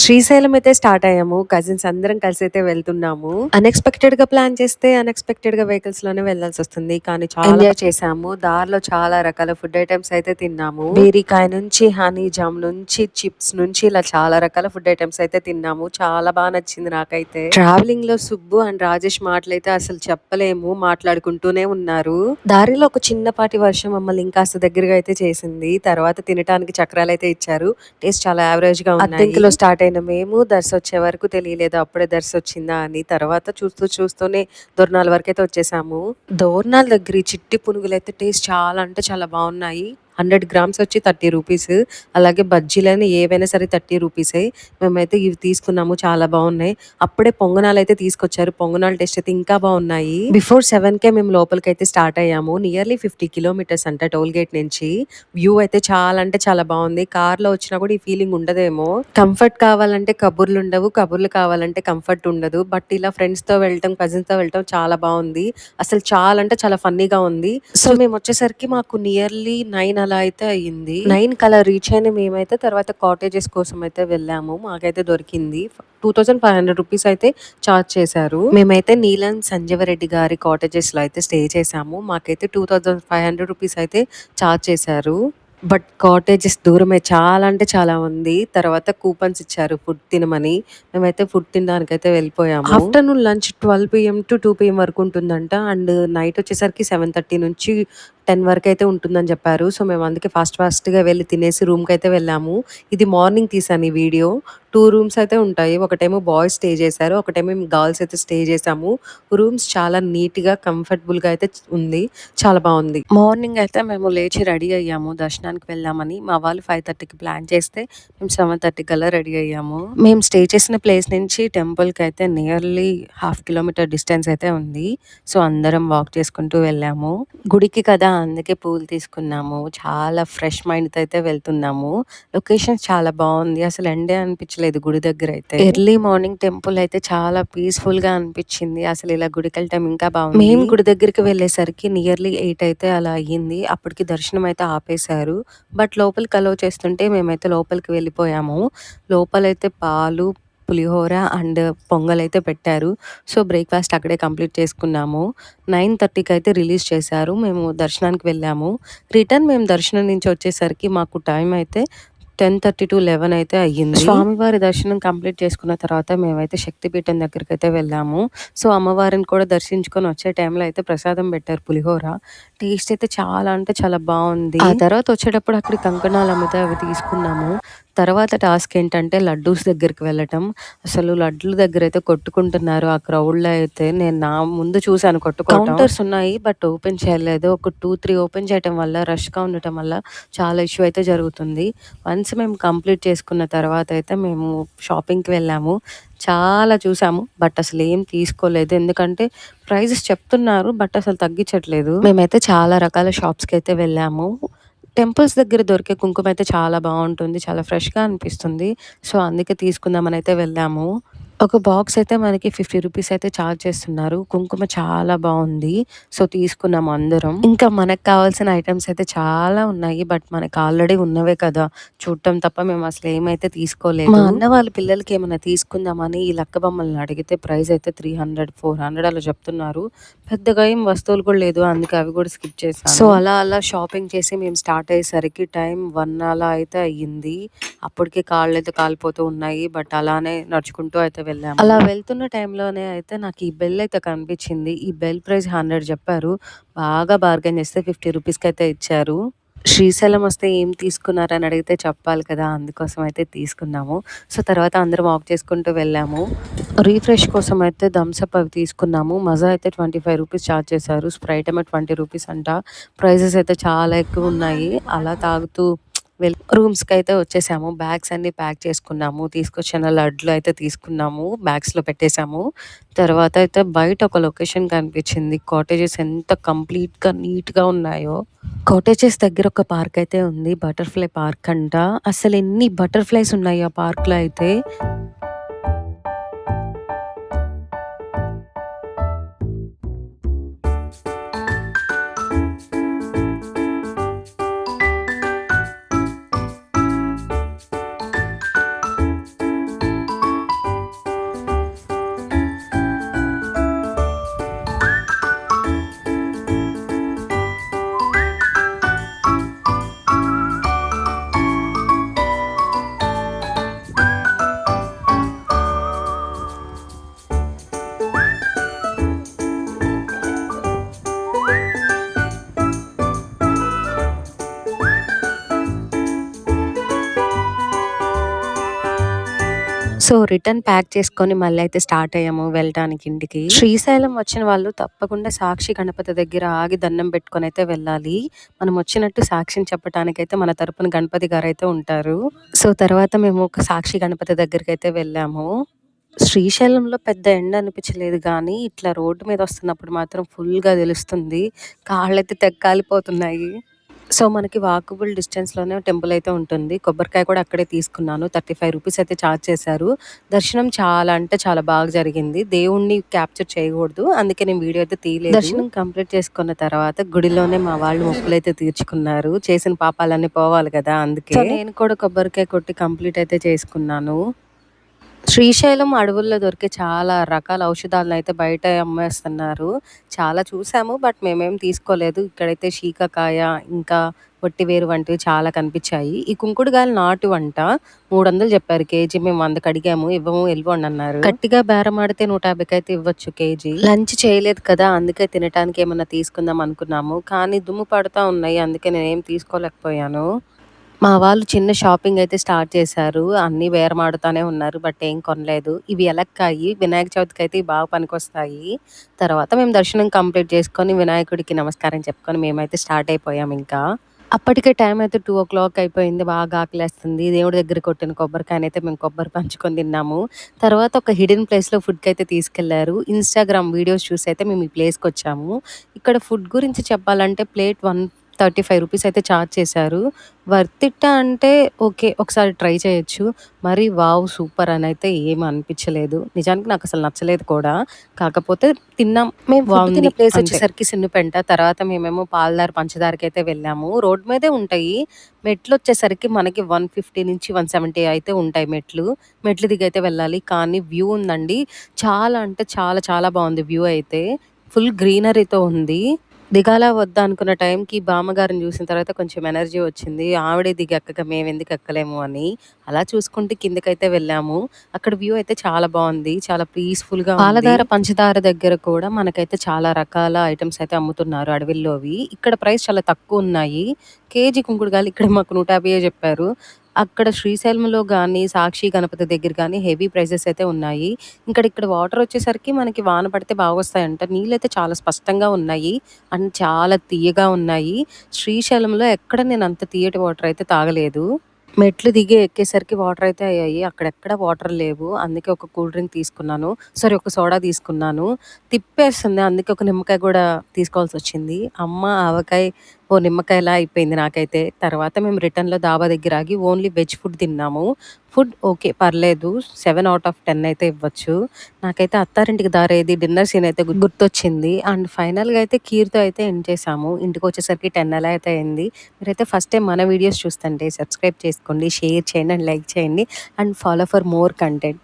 శ్రీశైలం అయితే స్టార్ట్ అయ్యాము. కజిన్స్ అందరం కలిసైతే వెళ్తున్నాము. అన్‌ఎక్స్‌పెక్టెడ్‌గా ప్లాన్ చేస్తే అన్‌ఎక్స్‌పెక్టెడ్‌గా వెహికల్స్‌లోనే వెళ్ళాల్సొస్తుంది. కానీ చాలా ఎంజాయ్ చేశాము. దారిలో చాలా రకాల ఫుడ్ ఐటెమ్స్ అయితే తిన్నాము. బేరికాయ నుంచి, హనీ జామ్ నుంచి, చిప్స్ నుంచి ఇలా చాలా రకాల ఫుడ్ ఐటెమ్స్ అయితే తిన్నాము. చాలా బా నచ్చింది నాకైతే. ట్రావెలింగ్‌లో సుబ్బు అండ్ రాజేష్ మాటలైతే అసలు చెప్పలేము. మాట్లాడుకుంటూనే ఉన్నారు. దారిలో ఒక చిన్నపాటి వర్షం మమ్మల్ని ఇంకాస్త దగ్గరగా అయితే చేసింది. తర్వాత తినటానికి చక్రాలైతే ఇచ్చారు. టేస్ట్ చాలా యావరేజ్‌గా ఉన్నాయి. అద్దెంకిలో స్టార్ట్ అయిన మేము దర్శొచ్చే వరకు తెలియలేదు. అప్పుడే దర్శొచ్చిందా అని. తర్వాత చూస్తూనే దొర్నాల వరకైతే వచ్చేసాము. దోర్నాల దగ్గర ఈ చిట్టి పునుగులైతే టేస్ట్ చాలా అంటే చాలా బాగున్నాయి. 100 గ్రామ్స్ వచ్చి 30 రూపీస్. అలాగే బజ్జీలని ఏవైనా సరే 30 రూపీసే. మేమైతే ఇవి తీసుకున్నాము. చాలా బాగున్నాయి. అప్పుడే పొంగనాలైతే తీసుకొచ్చారు. పొంగనాలు టేస్ట్ అయితే ఇంకా బాగున్నాయి. బిఫోర్ 7కే మేము లోపలికైతే స్టార్ట్ అయ్యాము. నియర్లీ 50 కిలోమీటర్స్ అంట టోల్ గేట్ నుంచి. వ్యూ అయితే చాలా అంటే చాలా బాగుంది. కార్‌లో వచ్చినా కూడా ఈ ఫీలింగ్ ఉండదేమో. కంఫర్ట్ కావాలంటే కబుర్లు ఉండవు. కబుర్లు కావాలంటే కంఫర్ట్ ఉండదు. బట్ ఇలా ఫ్రెండ్స్‌తో వెళ్ళటం, కజిన్స్‌తో వెళ్ళటం చాలా బాగుంది. అసలు చాలా అంటే చాలా ఫన్నీగా ఉంది. సో మేము వచ్చేసరికి మాకు నియర్లీ 9 అలా అయితే అయ్యింది. 9కి అలా రీచ్ అయిన మేమైతే తర్వాత కాటేజెస్ కోసం అయితే వెళ్ళాము. మాకైతే దొరికింది. 2500 రూపీస్ అయితే చార్జ్ చేశారు. మేమైతే నీలం సంజీవరెడ్డి గారి కాటేజెస్‌లో అయితే స్టే చేశాము. మాకైతే 2500 రూపీస్ అయితే చార్జ్ చేశారు. బట్ కాటేజెస్ దూరమే చాలా అంటే చాలా ఉంది. తర్వాత కూపన్స్ ఇచ్చారు ఫుడ్ తినమని. మేమైతే ఫుడ్ తినడానికైతే వెళ్ళిపోయాము. Afternoon lunch 12 PM to 2 PM వరకు ఉంటుందంట. అండ్ నైట్ వచ్చేసరికి 7:30 నుంచి 10 వరకైతే ఉంటుందని చెప్పారు. సో మేము అందుకే ఫాస్ట్‌గా వెళ్లి తినేసి రూమ్‌కైతే వెళ్ళాము. ఇది మార్నింగ్ తీశాను ఈ వీడియో. 2 రూమ్స్ అయితే ఉంటాయి. ఒకటేమో బాయ్స్ స్టే చేశారు. ఒకటేమో గర్ల్స్ అయితే స్టే చేశాము. రూమ్స్ చాలా నీట్‌గా, కంఫర్టబుల్‌గా అయితే ఉంది. చాలా బాగుంది. మార్నింగ్ అయితే మేము లేచి రెడీ అయ్యాము. దర్శనానికి వెళ్దామని. మా వాళ్ళు 5:30కి ప్లాన్ చేస్తే మేము 7:30 కల్లా రెడీ అయ్యాము. మేము స్టే చేసిన ప్లేస్ నుంచి టెంపుల్‌కి అయితే నియర్లీ హాఫ్ కిలోమీటర్ డిస్టెన్స్ అయితే ఉంది. సో అందరం వాక్ చేసుకుంటూ వెళ్ళాము. గుడికి కదా అందుకే పూలు తీసుకున్నాము. చాలా ఫ్రెష్ మైండ్‌తో అయితే వెళ్తున్నాము. లొకేషన్ చాలా బాగుంది. అసలు ఎండే అనిపించలేదు గుడి దగ్గర అయితే. ఎర్లీ మార్నింగ్ టెంపుల్ అయితే చాలా పీస్‌ఫుల్‌గా అనిపించింది. అసలు ఇలా గుడికెళ్ళటం ఇంకా బాగుంది. మేము గుడి దగ్గరికి వెళ్ళేసరికి నియర్లీ 8 అయితే అలా అయ్యింది. అప్పటికి దర్శనం అయితే ఆపేశారు. బట్ లోపలికి అలౌ చేస్తుంటే మేమైతే లోపలికి వెళ్ళిపోయాము. లోపలైతే పాలు, పులిహోర అండ్ పొంగలైతే పెట్టారు. సో బ్రేక్‌ఫాస్ట్ అక్కడే కంప్లీట్ చేసుకున్నాము. 9:30కి అయితే రిలీజ్ చేశారు. మేము దర్శనానికి వెళ్ళాము. రిటర్న్ మేము దర్శనం నుంచి వచ్చేసరికి మాకు టైం అయితే 10:30-11 అయితే అయ్యింది. స్వామివారి దర్శనం కంప్లీట్ చేసుకున్న తర్వాత మేమైతే శక్తిపీఠం దగ్గరికైతే వెళ్ళాము. సో అమ్మవారిని కూడా దర్శించుకొని వచ్చే టైంలో అయితే ప్రసాదం పెట్టారు పులిహోర. టేస్ట్ అయితే చాలా అంటే చాలా బాగుంది. ఆ తర్వాత వచ్చేటప్పుడు అక్కడ కంకణాలు అమ్మితే అవి తీసుకున్నాము. తర్వాత టాస్క్ ఏంటంటే లడ్డూస్ దగ్గరికి వెళ్ళటం. అసలు లడ్డుల దగ్గర అయితే కొట్టుకుంటున్నారు. ఆ క్రౌడ్‌లో అయితే నేను నా ముందు చూసాను కొట్టుకోవటం. కౌంటర్స్ ఉన్నాయి. బట్ ఓపెన్ చేయలేదు. ఒక 2, 3 ఓపెన్ చేయటం వల్ల రష్‌గా ఉండటం వల్ల చాలా ఇష్యూ అయితే జరుగుతుంది. వన్స్ మేము కంప్లీట్ చేసుకున్న తర్వాత అయితే మేము షాపింగ్‌కి వెళ్ళాము. చాలా చూసాము. బట్ అసలు ఏం తీసుకోలేదు. ఎందుకంటే ప్రైజెస్ చెప్తున్నారు. బట్ అసలు తగ్గించట్లేదు. మేమైతే చాలా రకాల షాప్స్‌కి అయితే వెళ్ళాము. టెంపుల్స్ దగ్గర దొరికే కుంకుమ అయితే చాలా బాగుంటుంది. చాలా ఫ్రెష్‌గా అనిపిస్తుంది. సో అందుకే తీసుకుందామని అయితే వెళ్ళాము. ఒక బాక్స్ అయితే మనకి 50 రూపీస్ అయితే చార్జ్ చేస్తున్నారు. కుంకుమ చాలా బాగుంది. సో తీసుకున్నాము అందరం. ఇంకా మనకు కావాల్సిన ఐటెమ్స్ అయితే చాలా ఉన్నాయి. బట్ మనకు ఆల్రెడీ ఉన్నవే కదా! చూడటం తప్ప మేము అసలు ఏమైతే తీసుకోలేదు. మా అన్న వాళ్ళ పిల్లలకి ఏమైనా తీసుకుందామని ఈ లక్క బొమ్మల్ని అడిగితే ప్రైస్ అయితే 300, 400 అలా చెప్తున్నారు. పెద్దగా ఏం వస్తువులు కూడా లేదు. అందుకే అవి కూడా స్కిప్ చేశాను. సో అలా షాపింగ్ చేసి మేము స్టార్ట్ అయ్యేసరికి టైం 1 అలా అయితే అయ్యింది. అప్పటికే కాళ్ళైతే కాలిపోతూ ఉన్నాయి. బట్ అలానే నడుచుకుంటూ అయితే వెళ్ళాము. అలా వెళ్తున్న టైంలోనే అయితే నాకు ఈ బెల్ అయితే కనిపించింది. ఈ బెల్ ప్రైస్ 100 చెప్పారు. బాగా బార్గెయిన్ చేస్తే 50 రూపీస్‌కి అయితే ఇచ్చారు. శ్రీశైలం వస్తే ఏం తీసుకున్నారని అడిగితే చెప్పాలి కదా! అందుకోసం అయితే తీసుకున్నాము. సో తర్వాత అందరం వాక్ చేసుకుంటూ వెళ్ళాము. రిఫ్రెష్ కోసం అయితే థమ్స్ అప్ అవి తీసుకున్నాము. మజా అయితే 25 రూపీస్ చార్జ్ చేశారు. స్ప్రైట్ ఏమో 20 రూపీస్ అంట. ప్రైజెస్ అయితే చాలా ఎక్కువ ఉన్నాయి. అలా తాగుతూ రూమ్స్‌కైతే వచ్చేసాము. బ్యాగ్స్ అన్నీ ప్యాక్ చేసుకున్నాము. తీసుకొచ్చిన లడ్లు అయితే తీసుకున్నాము. బ్యాగ్స్‌లో పెట్టేసాము. తర్వాత అయితే బయట ఒక లొకేషన్ కనిపించింది. కాటేజెస్ ఎంత కంప్లీట్‌గా నీట్‌గా ఉన్నాయో. కాటేజెస్ దగ్గర ఒక పార్క్ అయితే ఉంది. బటర్‌ఫ్లై పార్క్ అంట. అసలు ఎన్ని బటర్‌ఫ్లైస్ ఉన్నాయి ఆ పార్క్‌లో అయితే. సో రిటర్న్ ప్యాక్ చేసుకొని మళ్ళీ అయితే స్టార్ట్ అయ్యాము వెళ్ళటానికి ఇంటికి. శ్రీశైలం వచ్చిన వాళ్ళు తప్పకుండా సాక్షి గణపతి దగ్గర ఆగి దండం పెట్టుకొని అయితే వెళ్ళాలి. మనం వచ్చినట్టు సాక్ష్యం చెప్పటానికైతే మన తరపున గణపతి గారైతే ఉంటారు. సో తర్వాత మేము ఒక సాక్షి గణపతి దగ్గరికైతే వెళ్ళాము. శ్రీశైలంలో పెద్ద ఎండ అనిపించలేదు గానీ, ఇట్లా రోడ్డు మీద వస్తున్నప్పుడు మాత్రం ఫుల్‌గా తెలుస్తుంది. కాళ్ళైతే తెగ కాలిపోతున్నాయి. సో, మనకి వాకబుల్ డిస్టెన్స్‌లోనే టెంపుల్ అయితే ఉంటుంది. కొబ్బరికాయ కూడా అక్కడే తీసుకున్నాను. రూ. 35 అయితే చార్జ్ చేశారు. దర్శనం చాలా అంటే చాలా బాగా జరిగింది. దేవుడిని క్యాప్చర్ చేయకూడదు. అందుకే నేను వీడియో అయితే తీయలేదు. దర్శనం కంప్లీట్ చేసుకున్న తర్వాత గుడిలోనే మా వాళ్ళు మొక్కులైతే తీర్చుకున్నారు. చేసిన పాపాలన్నీ పోవాలి కదా! అందుకే. సో, నేను కూడా కొబ్బరికాయ కొట్టి కంప్లీట్ అయితే చేసుకున్నాను. శ్రీశైలం అడవుల్లో దొరికే చాలా రకాల ఔషధాలనైతే బయట అమ్మేస్తున్నారు. చాలా చూసాము. బట్ మేమేం తీసుకోలేదు. ఇక్కడైతే శీకాకాయ, ఇంకా వట్టివేరు వంటివి చాలా కనిపిచ్చాయి. ఈ కుంకుడుగాయలు నాటువంట. 300 చెప్పారు కేజీ. మేము 100కి అడిగాము. ఇవ్వము ఎళ్ళిపోండి అన్నారు. గట్టిగా బేరమాడితే 150కి అయితే ఇవ్వచ్చు కేజీ. లంచ్ చేయలేదు కదా! అందుకే తినటానికి ఏమన్నా తీసుకుందాం అనుకున్నాము. కానీ దుమ్ము పడతా ఉన్నాయి. అందుకే నేనేం తీసుకోలేకపోయాను. మా వాళ్ళు చిన్న షాపింగ్ అయితే స్టార్ట్ చేశారు. అన్నీ బేరమాడుతానే ఉన్నారు. బట్ ఏం కొనలేదు. ఇవి ఎలక్కాయి. వినాయక చవితికైతే ఇవి బాగా పనికొస్తాయి. తర్వాత మేము దర్శనం కంప్లీట్ చేసుకొని వినాయకుడికి నమస్కారం చెప్పుకొని మేమైతే స్టార్ట్ అయిపోయాం ఇంకా. అప్పటికే టైం అయితే 2:00 అయిపోయింది. బాగా ఆకలేస్తుంది. దేవుడి దగ్గర కొట్టిన కొబ్బరికాయనైతే మేము కొబ్బరి పంచుకొని తిన్నాము. తర్వాత ఒక హిడెన్ ప్లేస్‌లో ఫుడ్‌కైతే తీసుకెళ్లారు. ఇన్‌స్టాగ్రామ్ వీడియోస్ చూసి అయితే మేము ఈ ప్లేస్‌కొచ్చాము. ఇక్కడ ఫుడ్ గురించి చెప్పాలంటే ప్లేట్ 135 అయితే చార్జ్ చేశారు. వర్త్ ఇట్టా అంటే ఓకే. ఒకసారి ట్రై చేయొచ్చు. మరి వావ్! సూపర్ అనైతే ఏమి అనిపించలేదు. నిజానికి నాకసలు నచ్చలేదు కూడా. కాకపోతే తిన్నాం. మేము ఫుడ్ తిన్న ప్లేస్ వచ్చేసరికి సిన్నుపెంట. తర్వాత మేమేమో పాలదార, పంచదారకైతే వెళ్ళాము. రోడ్ మీదే ఉంటాయి. మెట్లొచ్చేసరికి మనకి 150-170 అయితే ఉంటాయి మెట్లు. మెట్లు దిగైతే వెళ్ళాలి. కానీ వ్యూ ఉందండి. చాలా అంటే చాలా చాలా బావుంది వ్యూ అయితే. ఫుల్ గ్రీనరీతో ఉంది. దిగాలా వద్దా అనుకున్న టైంకి బామ్మగారిని చూసిన తర్వాత కొంచెం ఎనర్జీ వచ్చింది. ఆవిడే దిగి ఎక్కక మేమెందుకు ఎక్కలేము అని. అలా చూసుకుంటూ కిందకైతే వెళ్ళాము. అక్కడ వ్యూ అయితే చాలా బావుంది. చాలా పీస్‌ఫుల్‌గా ఉంది. పాలధార, పంచదార దగ్గర కూడా మనకైతే చాలా రకాల ఐటెమ్స్ అయితే అమ్ముతున్నారు అడవిలోవి. ఇక్కడ ప్రైస్ చాలా తక్కువున్నాయి. కేజీ కుంకుడుగాయలు ఇక్కడ మాకు 150 చెప్పారు. అక్కడ శ్రీశైలంలో గానీ, సాక్షి గణపతి దగ్గర గానీ హెవీ ప్రైజెస్ అయితే ఉన్నాయి. ఇక్కడ వాటర్ వచ్చేసరికి మనకి వాన పడితే బాగొస్తాయంట. నీళ్ళైతే చాలా స్పష్టంగా ఉన్నాయి. అండ్ చాలా తియ్యగా ఉన్నాయి. శ్రీశైలంలో ఎక్కడ నేను అంత తియ్యటి వాటర్ అయితే తాగలేదు. మెట్లు దిగి ఎక్కేసరికి వాటర్ అయితే అయ్యాయి. అక్కడెక్కడ వాటర్ లేవు. అందుకే ఒక కూల్ డ్రింక్ తీసుకున్నాను. సారీ, ఒక సోడా తీసుకున్నాను. తిప్పేస్తుంది. అందుకే ఒక నిమ్మకాయ గూడా తీసుకోవాల్సొచ్చింది. అమ్మ, ఆవకాయ, ఓ నిమ్మకాయలా అయిపోయింది నాకైతే. తర్వాత మేము రిటర్న్‌లో డాబా దగ్గర ఆగి ఓన్లీ వెజ్ ఫుడ్ తిన్నాము. Food okay. పర్లేదు. 7/10 అయితే ఇవ్వచ్చు. నాకైతే అత్తారింటికి దారేది డిన్నర్ సీన్ అయితే గుర్తొచ్చింది. అండ్ ఫైనల్‌గా అయితే కీర్‌తో అయితే ఎండ్ చేశాము. ఇంటికొచ్చేసరికి 10 అలా అయితే అయింది. మీరైతే ఫస్ట్ టైం మన వీడియోస్ చూస్తుంటే సబ్స్క్రైబ్ చేసుకోండి, షేర్ చేయండి అండ్ లైక్ చేయండి. And follow for more content.